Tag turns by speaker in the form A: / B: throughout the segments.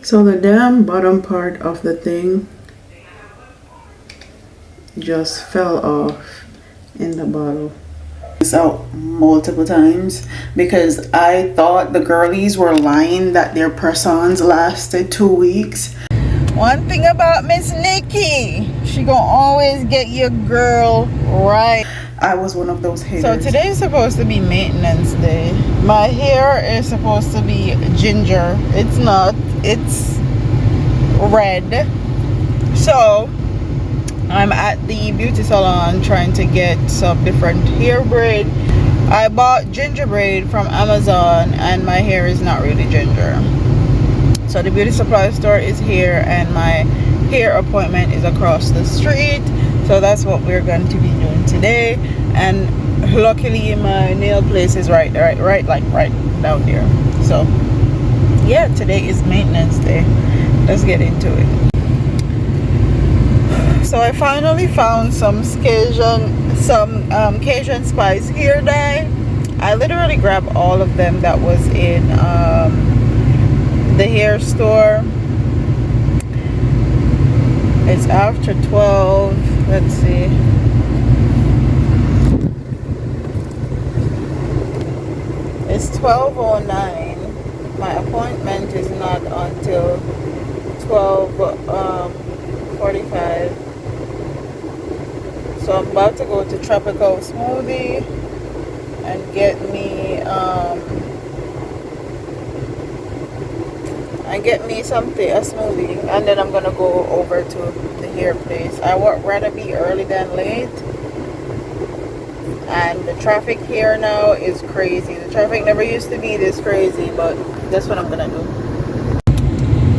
A: So the damn bottom part of the thing just fell off in the bottle. This out multiple times because I thought the girlies were lying that their press-ons lasted 2 weeks. One thing about Miss Nikki, she gonna always get your girl right. I was one of those haters. So today is supposed to be maintenance day. My hair is supposed to be ginger. It's not. It's red. So I'm at the beauty salon trying to get some different hair braid. I bought ginger braid from Amazon and my hair is not really ginger. So the beauty supply store is here and my hair appointment is across the street. So that's what we're going to be doing today. And luckily my nail place is right down here. So yeah, today is maintenance day. Let's get into it. So I finally found some Cajun spice hair dye. I literally grabbed all of them that was in the hair store. It's after 12. Let's see. It's 12:09. My appointment is not until 12:45. So I'm about to go to Tropical Smoothie and get me a smoothie, and then I'm gonna go over to the hair place. I would rather be early than late, and the traffic here now is crazy. The traffic never used to be this crazy, but that's what I'm gonna do.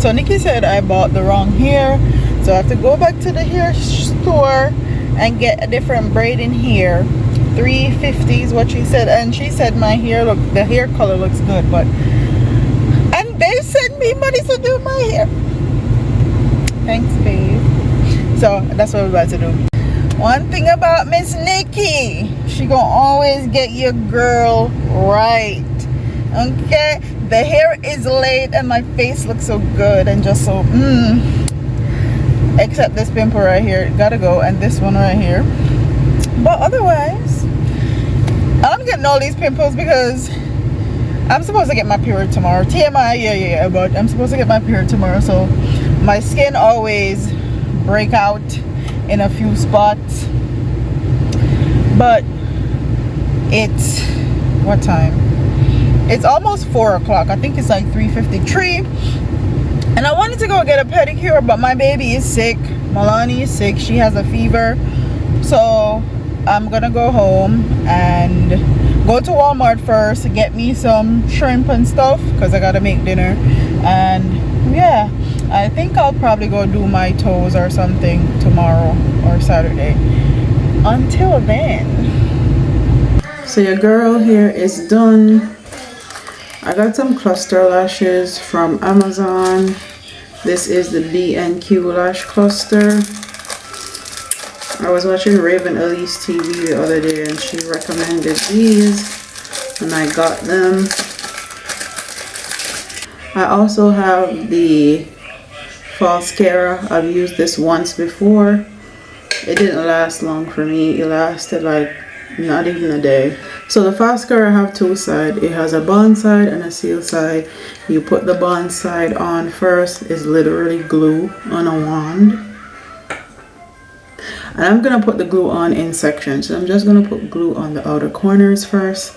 A: So Nikki said I bought the wrong hair, so I have to go back to the hair store and get a different braid in here. $3.50 is what she said, and she said the hair color looks good, but they sent me money to do my hair. Thanks, babe. So that's what we're about to do. One thing about Miss Nikki, she gonna always get your girl right. Okay, the hair is laid and my face looks so good and just so except this pimple right here, it gotta go, and this one right here. But otherwise, I'm getting all these pimples because I'm supposed to get my period tomorrow. TMI, yeah, but I'm supposed to get my period tomorrow, so my skin always break out in a few spots. But it's what time? It's almost 4 o'clock. I think it's like 3:53. And I wanted to go get a pedicure, but my baby is sick. Milani is sick. She has a fever. So I'm gonna go home and go to Walmart first to get me some shrimp and stuff because I gotta make dinner. And yeah, I think I'll probably go do my toes or something tomorrow or Saturday. Until then, so your girl here is done. I got some cluster lashes from Amazon. This is the B&Q lash cluster. I was watching Raven Elise TV the other day and she recommended these and I got them. I also have the Falscara. I've used this once before. It didn't last long for me. It lasted like not even a day. So the Falscara I have two sides. It has a bond side and a seal side. You put the bond side on first. It's literally glue on a wand. And I'm gonna put the glue on in sections. So I'm just gonna put glue on the outer corners first.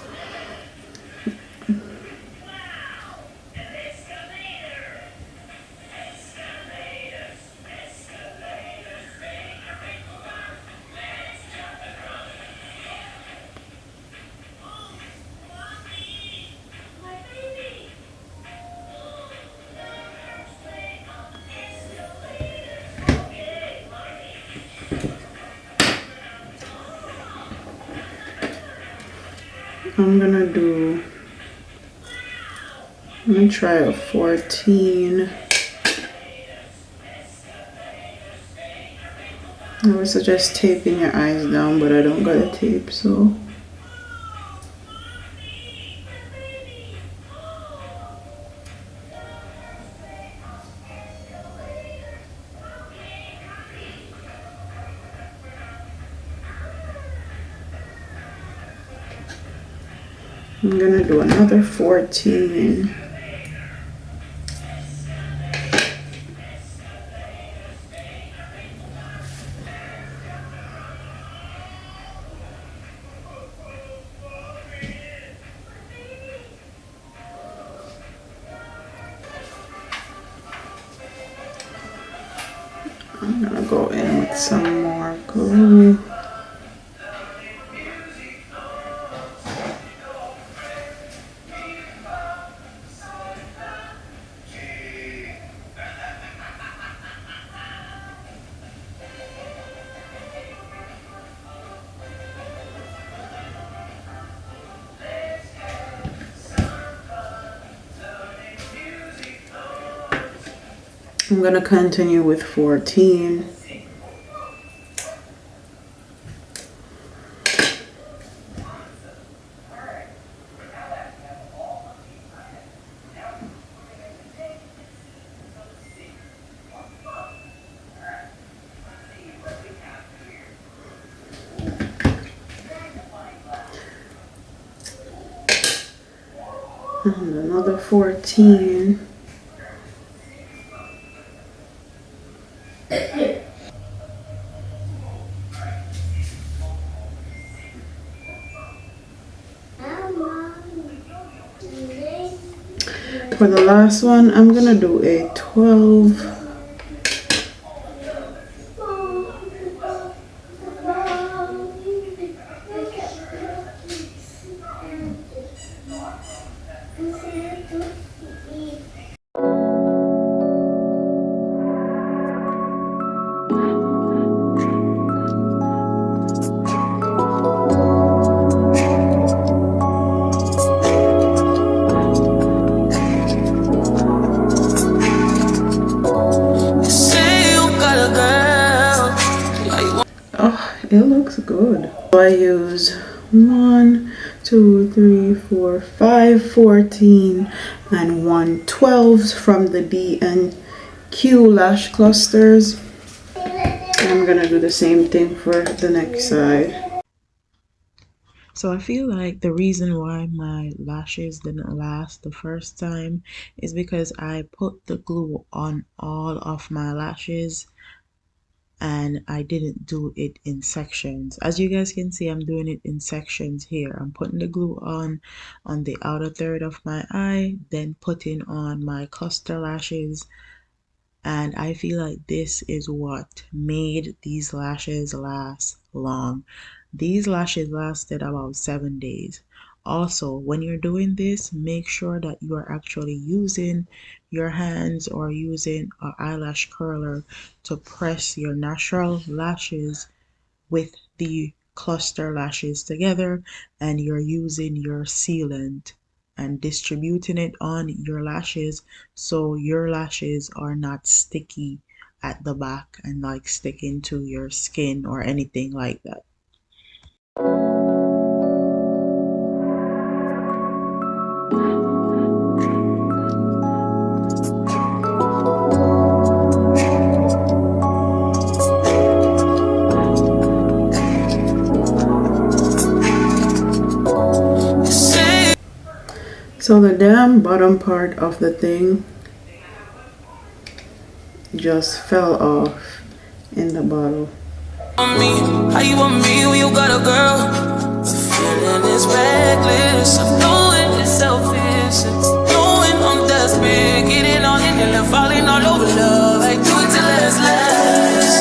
A: I'm gonna try a 14. I would suggest taping your eyes down, but I don't got a tape, so. I'm gonna do another 14. I'm gonna go in with some more glue. I'm gonna continue with 14. And another 14. For the last one, I'm gonna do a 12. Oh, it looks good. So I use 1, 2, 3, 4, 5 14 and 1 12s from the B and Q lash clusters. I'm gonna do the same thing for the next side.
B: So I feel like the reason why my lashes didn't last the first time is because I put the glue on all of my lashes and I didn't do it in sections. As you guys can see, I'm doing it in sections here. I'm putting the glue on the outer third of my eye, then putting on my cluster lashes, and I feel like this is what made these lashes last long. These lashes lasted about 7 days. Also, when you're doing this, make sure that you are actually using your hands or using an eyelash curler to press your natural lashes with the cluster lashes together, and you're using your sealant and distributing it on your lashes so your lashes are not sticky at the back and like sticking to your skin or anything like that.
A: So the damn bottom part of the thing just fell off in the bottle.
C: How you want me when you got a girl? The feeling is reckless. I'm knowing it's selfish. Knowing I'm desperate. Getting all in and falling all over love. I do it till it's last.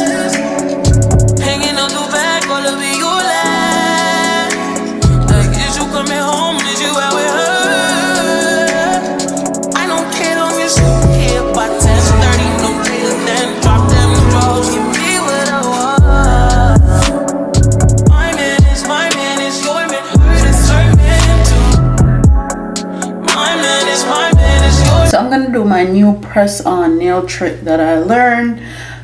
C: Hanging on the back, all of it, you last. Like, is you coming home? Is you out with her? I don't care, don't miss you. Here by 10:30, no later than drop them the balls. Give me what I want.
A: So I'm gonna do my new press-on nail trick that I learned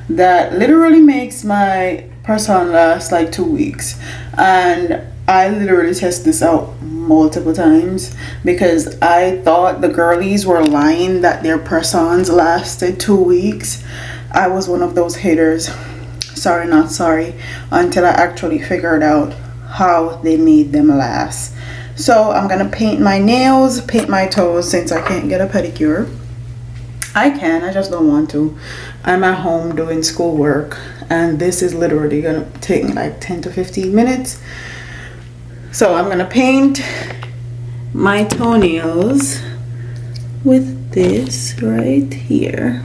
A: that literally makes my press-on last like 2 weeks, and I literally test this out multiple times because I thought the girlies were lying that their press-ons lasted 2 weeks. I was one of those haters, sorry not sorry, until I actually figured out how they made them last. So I'm gonna paint my nails, paint my toes since I can't get a pedicure. I can, I just don't want to. I'm at home doing schoolwork and this is literally gonna take me like 10 to 15 minutes. So I'm gonna paint my toenails with this right here.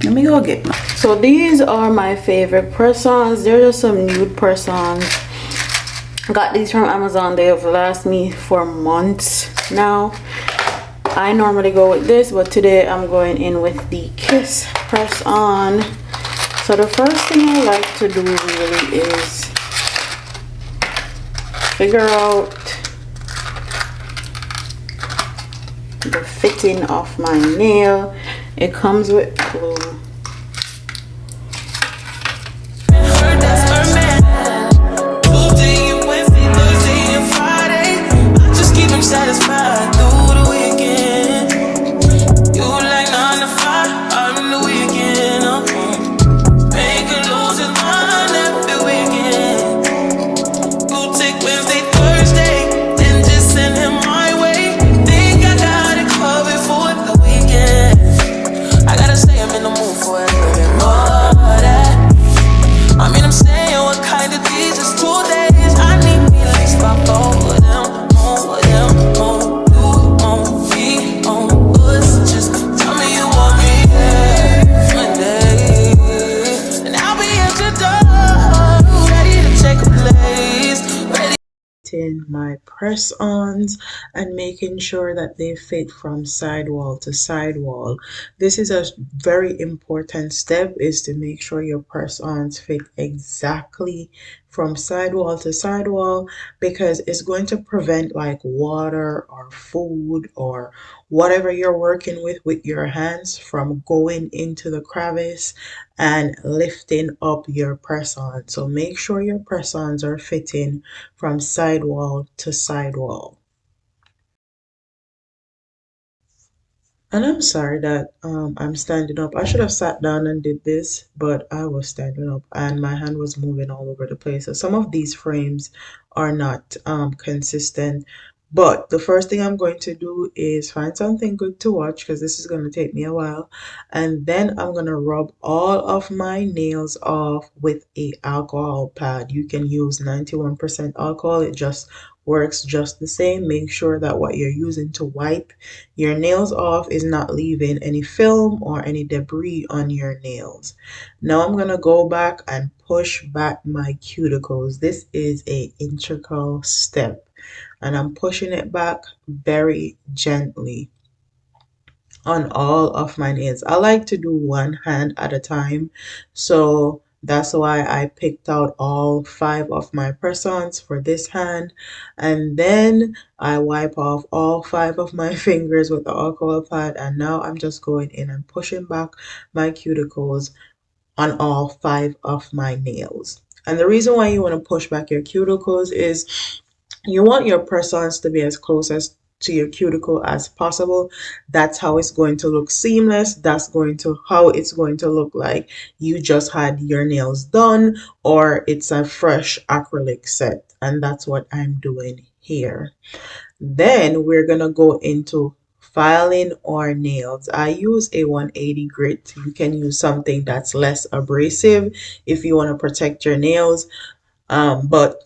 A: Let me go get mine. So these are my favorite press-ons. They're just some nude press-ons. Got these from Amazon. They have lasted me for months now. I normally go with this, but today I'm going in with the Kiss press-on. So the first thing I like to do really is figure out the fitting of my nail. It comes with glue.
C: Satisfied through the weekend. You like 9 to 5, I'm the weekend. Make her lose his mind every weekend. You take Wednesday, Thursday, then just send him my way. Think I got it covered for the weekend. I gotta say I'm in the mood for a little bit more of that. I mean I'm saying what kind of these is 2 days. I need me like spot for them.
B: My press-ons and making sure that they fit from sidewall to sidewall. This is a very important step, is to make sure your press-ons fit exactly from sidewall to sidewall, because it's going to prevent like water or food or whatever you're working with your hands from going into the crevice and lifting up your press-on. So make sure your press-ons are fitting from sidewall to sidewall. And I'm sorry that I'm standing up. I should have sat down and did this, but I was standing up and my hand was moving all over the place. So some of these frames are not consistent. But the first thing I'm going to do is find something good to watch, because this is going to take me a while. And then I'm going to rub all of my nails off with a alcohol pad. You can use 91% alcohol. It just works just the same. Make sure that what you're using to wipe your nails off is not leaving any film or any debris on your nails. Now I'm going to go back and push back my cuticles. This is a integral step, and I'm pushing it back very gently on all of my nails. I like to do one hand at a time, so that's why I picked out all 5 of my press-ons for this hand, and then I wipe off all 5 of my fingers with the alcohol pad, and now I'm just going in and pushing back my cuticles on all 5 of my nails. And the reason why you want to push back your cuticles is you want your press-ons to be as close as to your cuticle as possible. That's how it's going to look seamless. That's going to how it's going to look like you just had your nails done, or it's a fresh acrylic set. And that's what I'm doing here. Then we're gonna go into filing our nails. I use a 180 grit. You can use something that's less abrasive if you want to protect your nails, but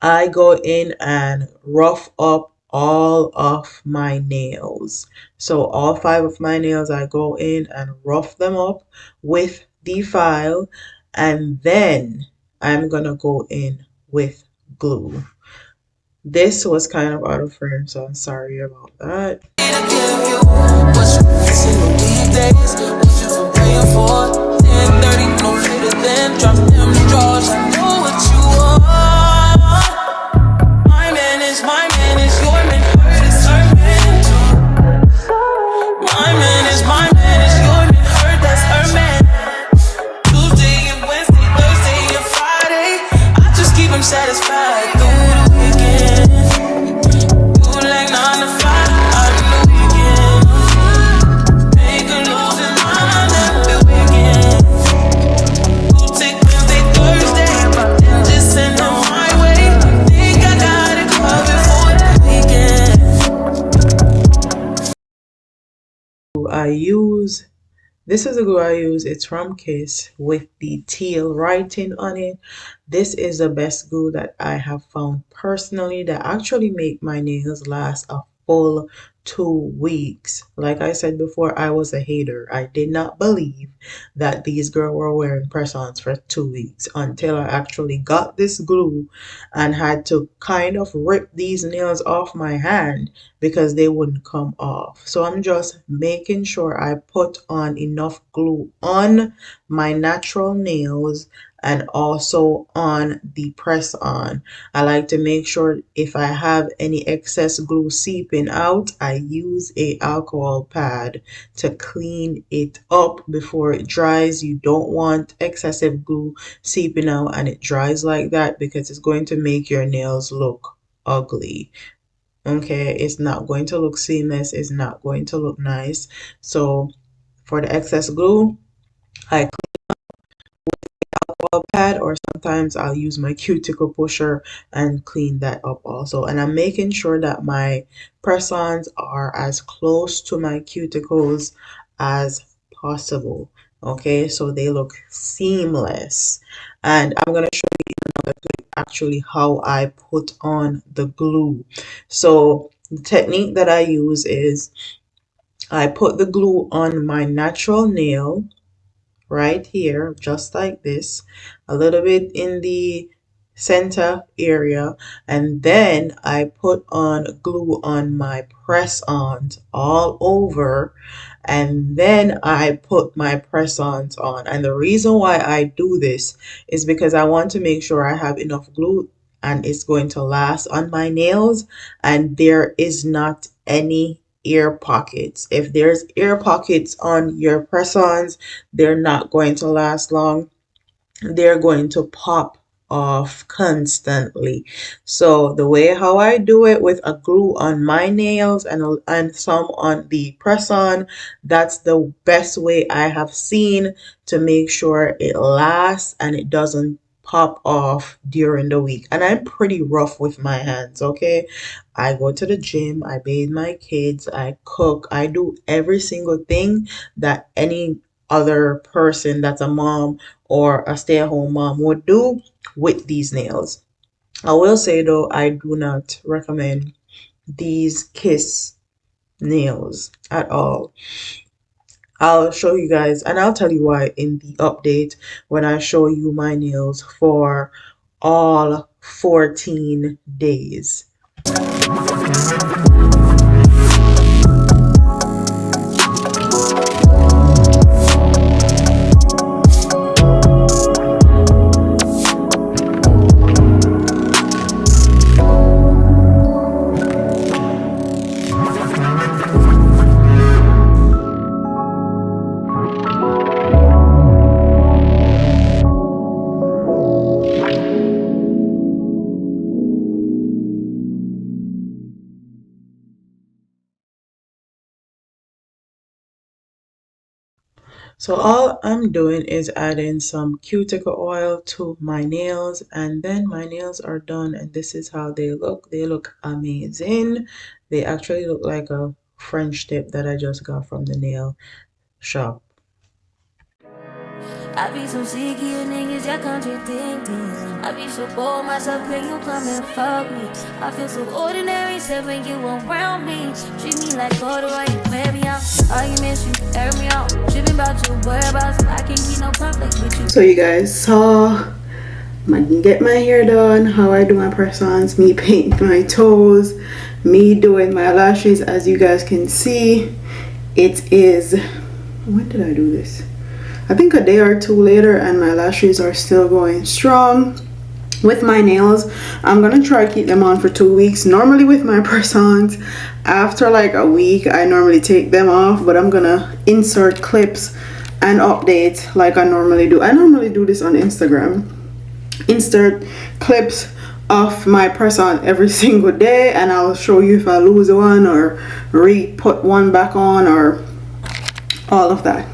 B: I go in and rough up all of my nails. So all 5 of my nails, I go in and rough them up with the file, and then I'm gonna go in with glue. This was kind of out of frame, so I'm sorry about that.
C: Satisfied through the weekend. You like 9 to 5, I'm the weekend.
B: I use. This is the glue I use. It's from Kiss with the teal writing on it. This is the best glue that I have found personally that actually make my nails last a full 2 weeks. Like I said before, I was a hater. I did not believe that these girls were wearing press-ons for 2 weeks until I actually got this glue and had to kind of rip these nails off my hand because they wouldn't come off. So I'm just making sure I put on enough glue on my natural nails and also on the press on. I like to make sure if I have any excess glue seeping out, I use a alcohol pad to clean it up before it dries. You don't want excessive glue seeping out and it dries like that because it's going to make your nails look ugly. Okay, it's not going to look seamless, it's not going to look nice. So for the excess glue, I pad or sometimes I'll use my cuticle pusher and clean that up also. And I'm making sure that my press-ons are as close to my cuticles as possible. Okay, so they look seamless. And I'm gonna show you another clip actually how I put on the glue. So the technique that I use is I put the glue on my natural nail right here, just like this, a little bit in the center area, and then I put on glue on my press-ons all over, and then I put my press-ons on. And the reason why I do this is because I want to make sure I have enough glue and it's going to last on my nails and there is not any air pockets. If there's air pockets on your press-ons, they're not going to last long. They're going to pop off constantly. So the way how I do it with a glue on my nails and some on the press on, that's the best way I have seen to make sure it lasts and it doesn't pop off during the week. And I'm pretty rough with my hands, okay? I go to the gym, I bathe my kids, I cook, I do every single thing that any other person that's a mom or a stay-at-home mom would do with these nails. I will say though, I do not recommend these Kiss nails at all. I'll show you guys and I'll tell you why in the update when I show you my nails for all 14 days. So all I'm doing is adding some cuticle oil to my nails and then my nails are done and this is how they look. They look amazing. They actually look like a French tip that I just got from the nail shop.
C: I be so sick of you niggas, y'all contradicting. I be so bored myself, can you come and fuck me? I feel so ordinary, except when you around me. Treat me like corduroy, you wear me out. Arguments, you air me out. Tripping about your whereabouts, I can't keep no conflict with you.
A: So you guys saw get my hair done, how I do my press-ons, me paint my toes, me doing my lashes. As you guys can see, it is, when did I do this? I think a day or two later and my lashes are still going strong. With my nails, I'm gonna try to keep them on for 2 weeks. Normally with my press-ons, after like a week I normally take them off, but I'm gonna insert clips and update like I normally do. I normally do this on Instagram. Insert clips of my press-on every single day and I'll show you if I lose one or re-put one back on or all of that.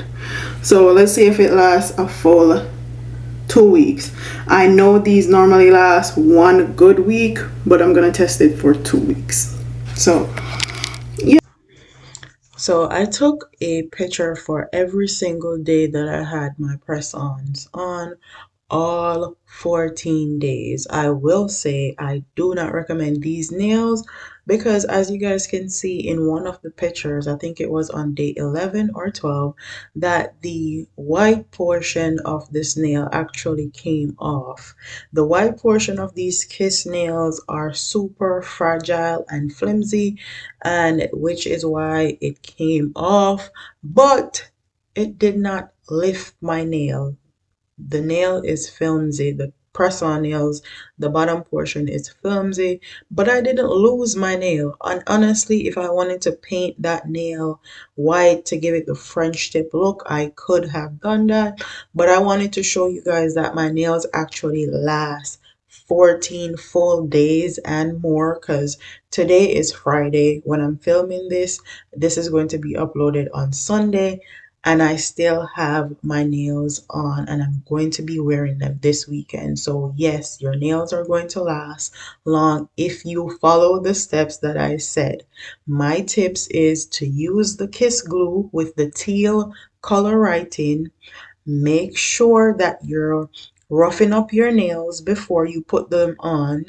A: So let's see if it lasts a full 2 weeks. I know these normally last 1 good week, but I'm gonna test it for 2 weeks. So
B: So I took a picture for every single day that I had my press-ons on, all 14 days. I will say I do not recommend these nails because, as you guys can see in one of the pictures, I think it was on day 11 or 12, that the white portion of this nail actually came off. The white portion of these kiss nails are super fragile and flimsy, and which is why it came off, but it did not lift my nail. The nail is flimsy. The press on nails, the bottom portion is flimsy, but I didn't lose my nail. And honestly, if I wanted to paint that nail white to give it the French tip look, I could have done that. But I wanted to show you guys that my nails actually last 14 full days and more, because today is Friday. When I'm filming this, this is going to be uploaded on Sunday, and I still have my nails on, and I'm going to be wearing them this weekend. So yes, your nails are going to last long if you follow the steps that I said. My tips is to use the kiss glue with the teal color writing. Make sure that you're roughing up your nails before you put them on.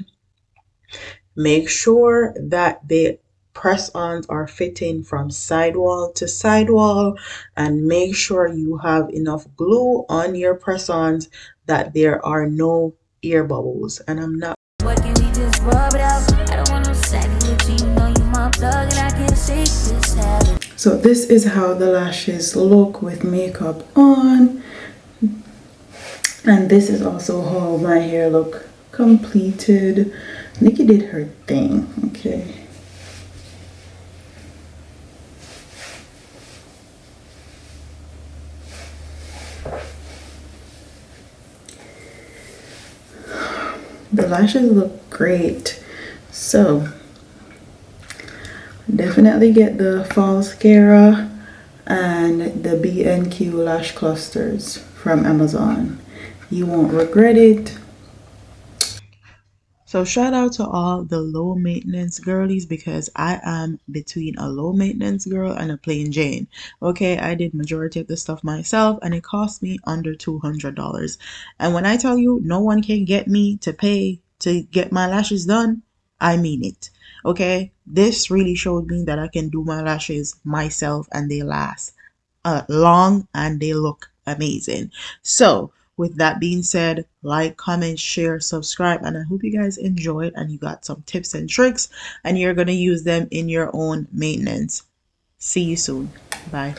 B: Make sure that the press-ons are fitting from sidewall to sidewall, and make sure you have enough glue on your press-ons that there are no ear bubbles. And I'm not.
C: What can we just rub it out? I don't want no second with you. You know you my plug and I can't shake this habit.
A: So this is how the lashes look with makeup on. And this is also how my hair look completed. Nikki did her thing, okay. The lashes look great. So definitely get the Falscara and the B&Q lash clusters from Amazon. You won't regret it.
B: So shout out to all the low maintenance girlies, because I am between a low maintenance girl and a plain Jane. Okay, I did majority of the stuff myself and it cost me under $200. And when I tell you no one can get me to pay to get my lashes done, I mean it. Okay, this really showed me that I can do my lashes myself and they last long and they look amazing. So with that being said, like, comment, share, subscribe, and I hope you guys enjoyed and you got some tips and tricks and you're going to use them in your own maintenance. See you soon. Bye.